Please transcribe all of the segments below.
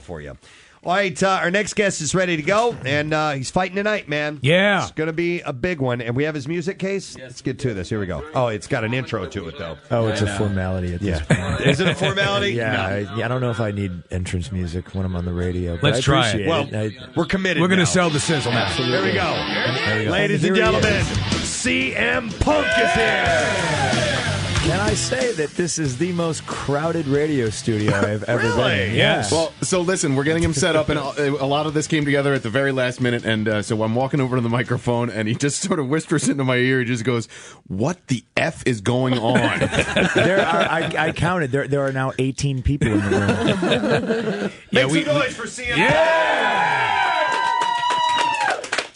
For you. All right, our next guest is ready to go, and he's fighting tonight, man. Yeah. It's going to be a big one, and we have his music case. Let's get to this. Here we go. Oh, it's got an intro to it, though. Oh, it's a formality at this point. Is it a formality? Yeah, no. I don't know if I need entrance music when I'm on the radio. But Let's try it. Well, we're committed. We're going now. to sell the sizzle now. Here we go. There we go. Ladies and gentlemen, CM Punk is here. Can I say that this is the most crowded radio studio I've ever been in? Yes. Well, so listen, we're getting him set up, and a lot of this came together at the very last minute, and so I'm walking over to the microphone, and he just sort of whispers into my ear. He just goes, "What the F is going on?" I counted. There are now 18 people in the room. Make some noise for CM Yeah!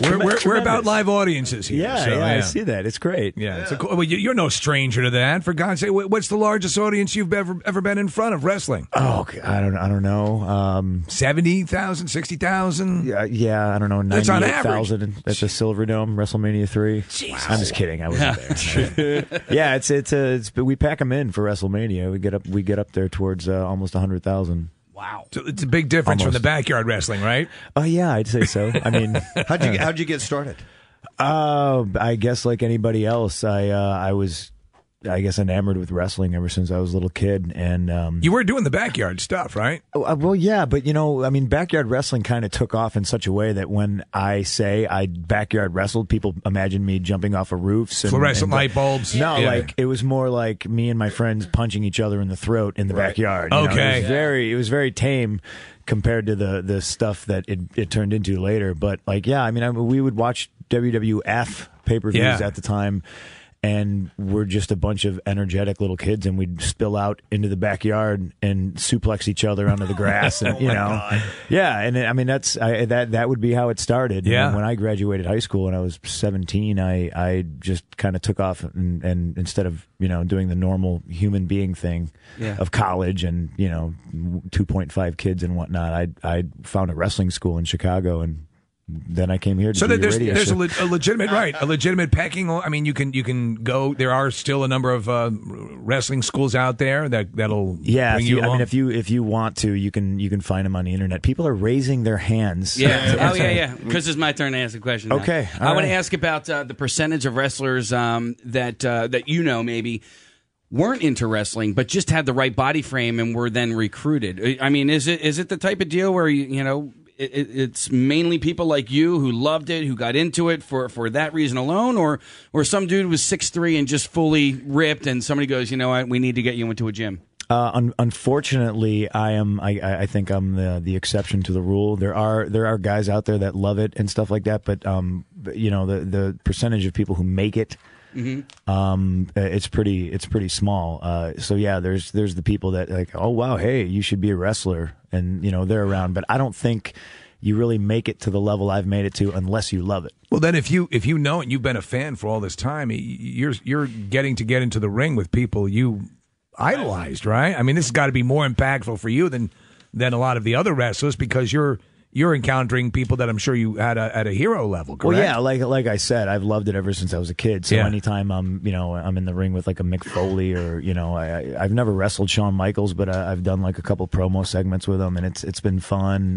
We're about live audiences here. Yeah, so, I see that. It's great. Yeah, it's well, you're no stranger to that. For God's sake, what's the largest audience you've ever been in front of wrestling? Oh, I don't know. 70,000, 60,000? Yeah, I don't know. That's on average. 98,000 at the Silverdome, WrestleMania 3. Jesus. I'm just kidding. I wasn't there. Yeah, it's we pack them in for WrestleMania. We get up there towards almost 100,000. Wow. So it's a big difference from the backyard wrestling, right? Oh, yeah, I'd say so. I mean, how'd you get started? I guess like anybody else, I was, I guess, enamored with wrestling ever since I was a little kid. And you were doing the backyard stuff, right? Well, yeah, but I mean, backyard wrestling kind of took off in such a way that when I say I backyard wrestled, people imagine me jumping off of roofs, fluorescent light bulbs. No, like it was more like me and my friends punching each other in the throat in the backyard. Okay, it was very tame compared to the stuff that it turned into later. But like, yeah, I mean, we would watch WWF pay-per-views at the time. And we're just a bunch of energetic little kids, and we'd spill out into the backyard and suplex each other onto the grass, and yeah. And I mean, that would be how it started. Yeah. And when I graduated high school and I was 17, I just kind of took off, and instead of doing the normal human being thing of college and 2.5 kids and whatnot, I found a wrestling school in Chicago and. Then I came here to do there's radio a legitimate pecking. I mean, you can go. There are still a number of wrestling schools out there that'll bring you along. I mean, if you want to, you can find them on the internet. People are raising their hands. Yeah. Because it's my turn to ask a question. Now. Okay, I want to ask about the percentage of wrestlers that maybe weren't into wrestling, but just had the right body frame and were then recruited. I mean, is it the type of deal where it's mainly people like you who loved it, who got into it for that reason alone, or some dude was 6'3" and just fully ripped, and somebody goes, you know what, we need to get you into a gym? Unfortunately, I think I'm the exception to the rule. There are guys out there that love it and stuff like that, but the percentage of people who make it. Mm-hmm. It's pretty small. So yeah, there's the people that like, oh wow, hey, you should be a wrestler, and they're around. But I don't think you really make it to the level I've made it to unless you love it. Well, then if you know it, you've been a fan for all this time, you're getting to get into the ring with people you idolized, right? I mean, this has got to be more impactful for you than a lot of the other wrestlers because you're encountering people that I'm sure you had at a hero level, correct? Well, yeah, like I said, I've loved it ever since I was a kid. So anytime I'm in the ring with like a Mick Foley or I've never wrestled Shawn Michaels, but I've done like a couple promo segments with him, and it's been fun.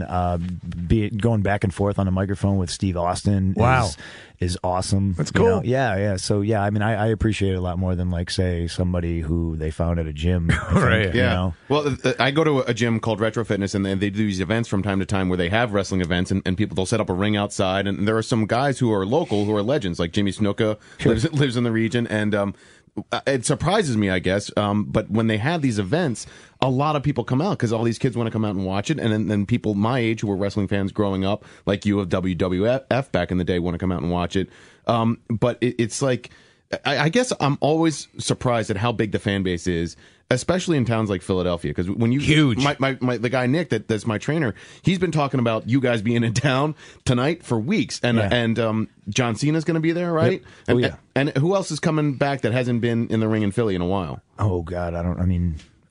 Going back and forth on a microphone with Steve Austin. Wow. Is awesome. That's cool. Yeah. So yeah, I mean, I appreciate it a lot more than like say somebody who they found at a gym. Right. Yeah. Well, I go to a gym called Retro Fitness, and they do these events from time to time where they have wrestling events, and people they'll set up a ring outside, and there are some guys who are local who are legends, like Jimmy Snuka lives in the region, and it surprises me, I guess. But when they have these events, a lot of people come out because all these kids want to come out and watch it. And then people my age who were wrestling fans growing up, like you of WWF back in the day, want to come out and watch it. But it's like, I guess I'm always surprised at how big the fan base is, especially in towns like Philadelphia. Because when you huge, the guy Nick that's my trainer, he's been talking about you guys being in town tonight for weeks, and John Cena's going to be there, right? Yep. And who else is coming back that hasn't been in the ring in Philly in a while? Oh God,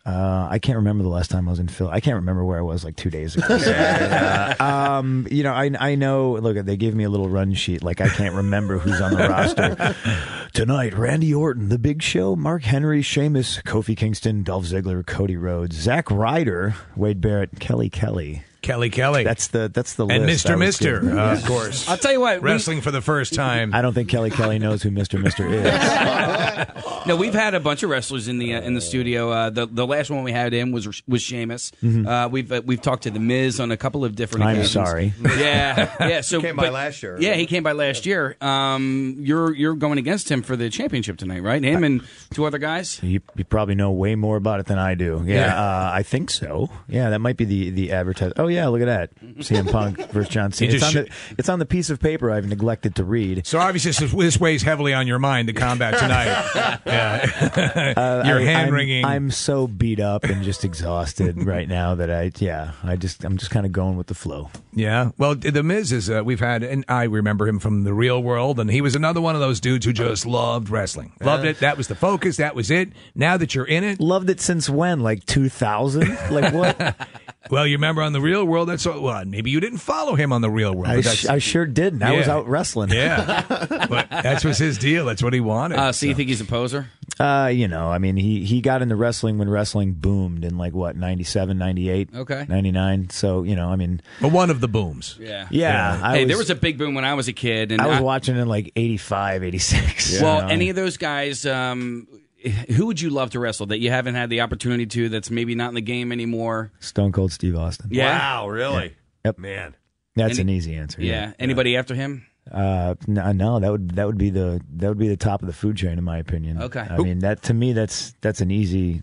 I can't remember the last time I was in Philly. I can't remember where I was like 2 days ago. I know, look, they gave me a little run sheet. Like, I can't remember who's on the roster. Tonight, Randy Orton, The Big Show, Mark Henry, Sheamus, Kofi Kingston, Dolph Ziggler, Cody Rhodes, Zack Ryder, Wade Barrett, Kelly. Kelly. That's the And list. Mr. Of course. I'll tell you what. Wrestling for the first time. I don't think Kelly knows who Mr. is. No, we've had a bunch of wrestlers in the studio. The last one we had in was Sheamus. We've talked to the Miz on a couple of different I'm occasions. sorry. Yeah. So Came by last year. Yeah, he came by last year. You're going against him for the championship tonight, right? Him and two other guys. You probably know way more about it than I do. Yeah, I think so. Yeah, that might be the advertise. Oh yeah, look at that. CM Punk versus John Cena. It's on the piece of paper I've neglected to read. So obviously this weighs heavily on your mind, the combat tonight. Yeah. Your hand wringing. I'm so beat up and just exhausted right now that I'm just kind of going with the flow. Yeah. Well, the Miz is we've had, and I remember him from the real world, and he was another one of those dudes who just loved wrestling. Loved it. That was the focus. That was it. Now that you're in it, loved it since when? Like 2000? Like what? Well, you remember on the Real World, that's what, well, maybe you didn't follow him on the Real World. I sure didn't. I was out wrestling. Yeah. But that was his deal. That's what he wanted. So you think he's a poser? I mean, he got into wrestling when wrestling boomed in 97, 98, 99. So, I mean. But one of the booms. Yeah. Yeah. There was a big boom when I was a kid. And I was watching in 85, 86. Yeah. Well, any of those guys, who would you love to wrestle that you haven't had the opportunity to, that's maybe not in the game anymore? Stone Cold Steve Austin. Yeah. Wow, really? Yeah. Yep. Man. That's an easy answer. Yeah. Anybody after him? No, that would be the top of the food chain in my opinion. Okay. I mean, that to me that's an easy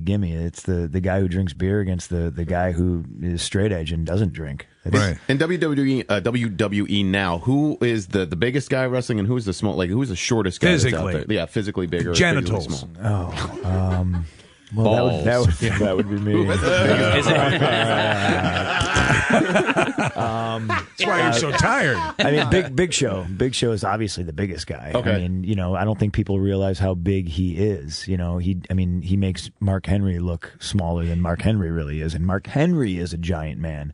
gimme. It's the guy who drinks beer against the guy who is straight edge and doesn't drink. Right. In WWE now, who is the biggest guy wrestling and who's the small, who's the shortest guy that's out there? Yeah, physically bigger. Genitals. Physically small. Well, that would be me. That's why you're so tired. I mean, Big Show. Big Show is obviously the biggest guy. Okay. I mean, I don't think people realize how big he is. He makes Mark Henry look smaller than Mark Henry really is, and Mark Henry is a giant man.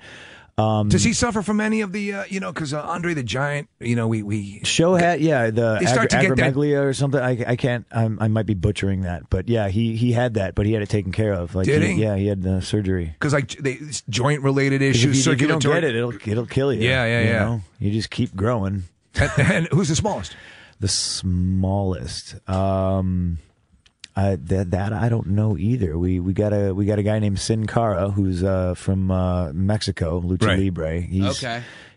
Does he suffer from any of the, because Andre the Giant, we Show had, the They start to get that- acromegalia or something. I can't, I might be butchering that, but yeah, he had that, but he had it taken care of. Did he? Yeah, he had the surgery. because joint related issues, If you don't circulatory. get it, it'll kill you. Yeah. You just keep growing. And who's the smallest? The smallest. That I don't know either. We got a guy named Sin Cara who's from Mexico, Lucha Libre.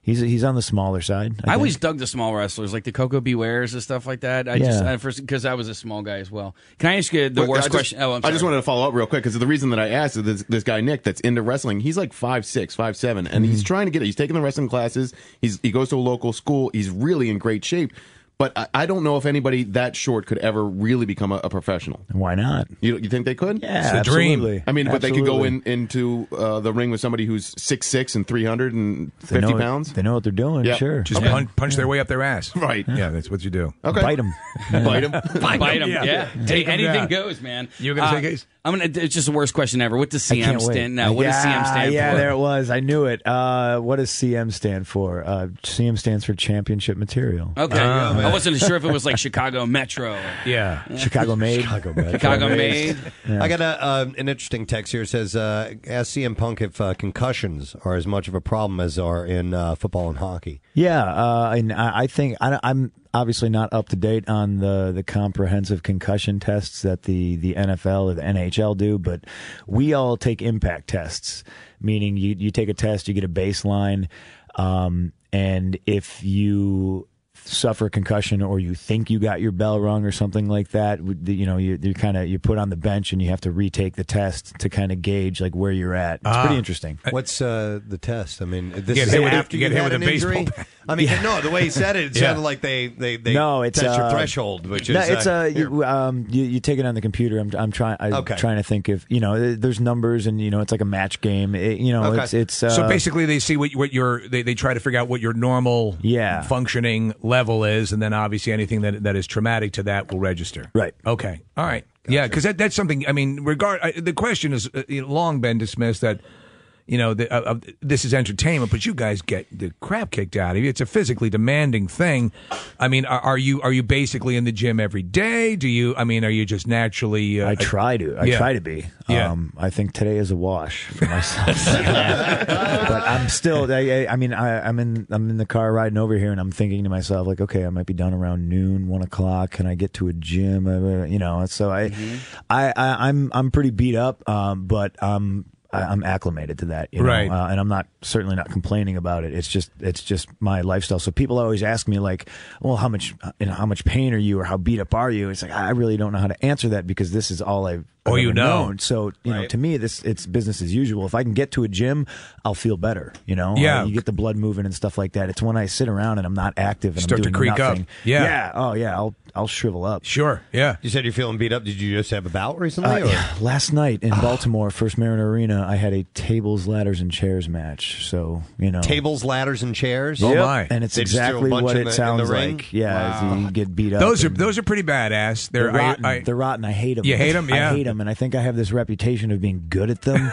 He's on the smaller side. I always dug the small wrestlers, like the Coco Bewares and stuff like that. Because I was a small guy as well. Can I ask you the worst question? Oh, I'm sorry. I just wanted to follow up real quick because the reason that I asked is this guy Nick that's into wrestling. He's like 5'6", 5'7", and he's trying to get it. He's taking the wrestling classes. He goes to a local school. He's really in great shape. But I don't know if anybody that short could ever really become a professional. Why not? You think they could? Yeah, it's a dream. absolutely. I mean, but they could go Absolutely. into the ring with somebody who's 6'6" and 350 pounds. They know what they're doing. Yeah. Sure. Just punch their way up their ass. Right. Yeah, that's what you do. Okay. Bite them. Bite him. Bite him. Yeah. Take 'em Anything down. goes, man. You gonna say, Case? It's just the worst question ever. What does CM stand? No, what does CM stand for? Yeah, there it was. I knew it. What does CM stand for? CM stands for Championship Material. Okay. I wasn't sure if it was like Chicago Metro. Yeah. Chicago made. Chicago made. I got an interesting text here. It says, ask CM Punk if concussions are as much of a problem as are in football and hockey. Yeah, and I think I'm obviously not up to date on the comprehensive concussion tests that the NFL or the NHL do, but we all take impact tests, meaning you take a test, you get a baseline, and if you suffer a concussion or you think you got your bell rung or something like that, you're put on the bench and you have to retake the test to kind of gauge like where you're at. It's pretty interesting. What's the test? I mean, this Get is hit with after a- you get hit had with an a baseball injury. bat. I mean, no, the way he said it sounded like they No, it's test your threshold, which is you take it on the computer. I'm trying to think if there's numbers and it's like a match game. It's So basically, they see what your they try to figure out what your normal functioning level is, and then obviously anything that is traumatic to that will register. Right. Okay. All right. Gotcha. Yeah, because that's something. I mean, the question has long been dismissed that. This is entertainment, but you guys get the crap kicked out of you. It's a physically demanding thing. I mean, are you basically in the gym every day? Do you? I mean, are you just naturally? I try to. I try to be. Yeah. I think today is a wash for myself. But I'm still. I'm in the car riding over here, and I'm thinking to myself, like, okay, I might be done around noon, 1 o'clock. Can I get to a gym? So I'm pretty beat up, but I'm acclimated to that, right? And I'm certainly not complaining about it. It's just my lifestyle. So people always ask me like, well, how much pain are you, or how beat up are you? It's like I really don't know how to answer that because this is all I've ever known. So to me, it's business as usual. If I can get to a gym, I'll feel better. Yeah. You get the blood moving and stuff like that. It's when I sit around and I'm not active and Start I'm doing to creak nothing. up. Yeah. Oh yeah. I'll shrivel up. Sure. Yeah. You said you're feeling beat up. Did you just have a bout recently? Yeah. Last night in Baltimore, First Mariner Arena, I had a tables, ladders, and chairs match. So tables, ladders, and chairs. Oh my! And it's They just threw a exactly bunch what in it the sounds ring? like. Yeah, Wow. as you get beat up. Those are pretty badass. They're rotten. I They're rotten. I hate them. You hate them? Yeah. I hate them, and I think I have this reputation of being good at them.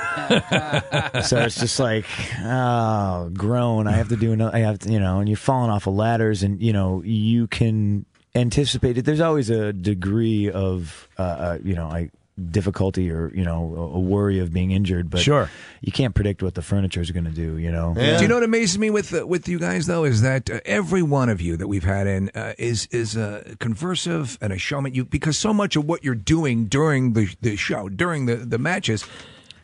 So it's just like, grown. I have to do another. I have to, and you're falling off of ladders, and you can anticipate it. There's always a degree of, difficulty or a worry of being injured, but sure, you can't predict what the furniture is going to do. Yeah. Do you know what amazes me with you guys though is that every one of you that we've had in is conversive and a showman. Because so much of what you're doing during the show, during the matches,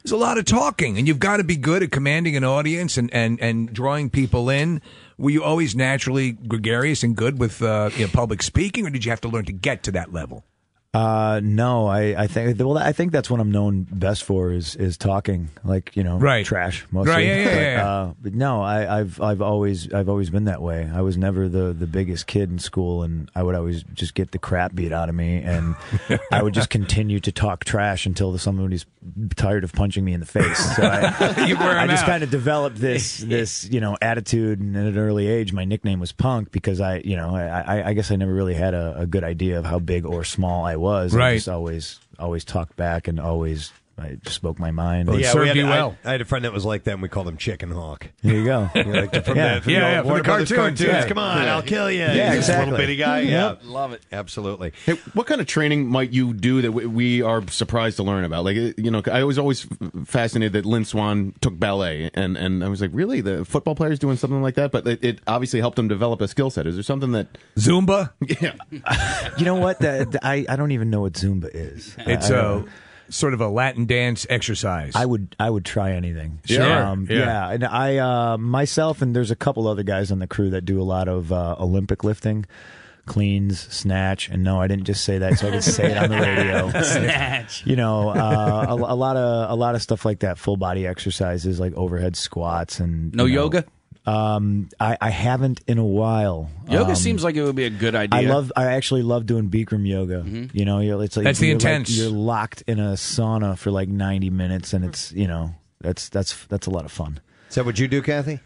is a lot of talking, and you've got to be good at commanding an audience and drawing people in. Were you always naturally gregarious and good with public speaking, or did you have to learn to get to that level? No, I think that's what I'm known best for is talking, like right. trash mostly. Right, yeah. But no, I've always been that way. I was never the biggest kid in school, and I would always just get the crap beat out of me, and I would just continue to talk trash until somebody's tired of punching me in the face. So I just kind of developed this attitude, and at an early age, my nickname was Punk because I guess I never really had a good idea of how big or small I was. Right. I just always talked back and I just spoke my mind. Well, it served you well. I had a friend that was like that, and we called him Chicken Hawk. There you go. From the Warner Brothers cartoons. Yeah. Come on, I'll kill you. Yeah, This exactly. little bitty guy. Yeah, Love it. absolutely. Hey, what kind of training might you do that we are surprised to learn about? Like, I was always fascinated that Lynn Swann took ballet, and I was like, really? The football player's doing something like that? But it obviously helped him develop a skill set. Is there something that... Zumba? Yeah. You know what? I don't even know what Zumba is. It's sort of a Latin dance exercise. I would try anything. Sure. Yeah. And I myself, and there's a couple other guys on the crew that do a lot of Olympic lifting, cleans, snatch, and no, I didn't just say that so I could say it on the radio. Snatch. A lot of stuff like that, full body exercises like overhead squats and No yoga? I haven't in a while. Yoga seems like it would be a good idea. I actually love doing Bikram yoga. Mm-hmm. It's like that's the intense. You're locked in a sauna for like 90 minutes, and it's that's a lot of fun. Is that what you do, Kathy?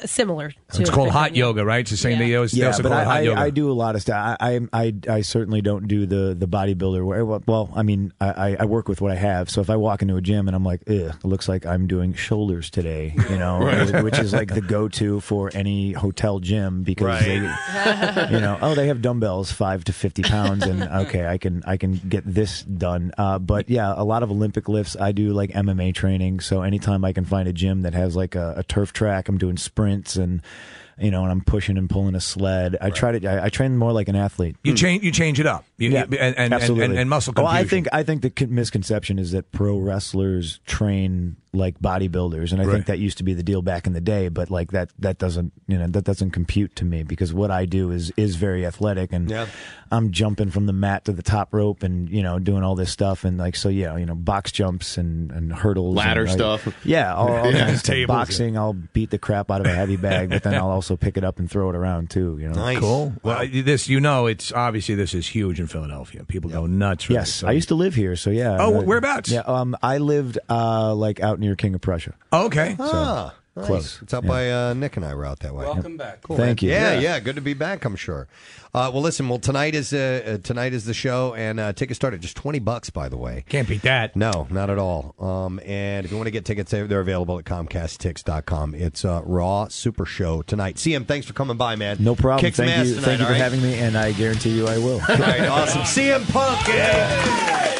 Similar. It's called hot yoga, right? It's the same thing. They also but call it hot yoga. I do a lot of stuff. I certainly don't do the bodybuilder. Well, I mean, I work with what I have. So if I walk into a gym and I'm like, ugh, it looks like I'm doing shoulders today, right. Which is like the go-to for any hotel gym because they have dumbbells 5 to 50 pounds, and okay, I can get this done. But yeah, a lot of Olympic lifts. I do like MMA training. So anytime I can find a gym that has like a turf track, I'm doing sprints and and I'm pushing and pulling a sled. I train more like an athlete. You change it up. Absolutely. And muscle Well, confusion. I think the misconception is that pro wrestlers train like bodybuilders, and I think that used to be the deal back in the day. But like that doesn't compute to me, because what I do is very athletic, and I'm jumping from the mat to the top rope, and doing all this stuff, and like box jumps and hurdles, ladder and, stuff. all kinds of Tables, boxing. I'll beat the crap out of a heavy bag, but then I'll also pick it up and throw it around too. Nice. Cool. Well, it's obviously this is huge in Philadelphia. People go nuts for Yes, this. So. I used to live here, so yeah. Oh, whereabouts? Yeah, I lived like out near King of Prussia. Oh, okay. Nice. Close. It's out by Nick and I were out that way. Welcome back. Cool. Thank you. Yeah, good to be back, I'm sure. Well, listen, tonight is the show, and tickets start at just $20, by the way. Can't beat that. No, not at all. And if you want to get tickets, they're available at ComcastTix.com. It's Raw Super Show tonight. CM, thanks for coming by, man. No problem. Kick some Thank ass you. tonight, Thank you all for right? having me, and I guarantee you I will. All right, awesome. CM Punk. Yeah.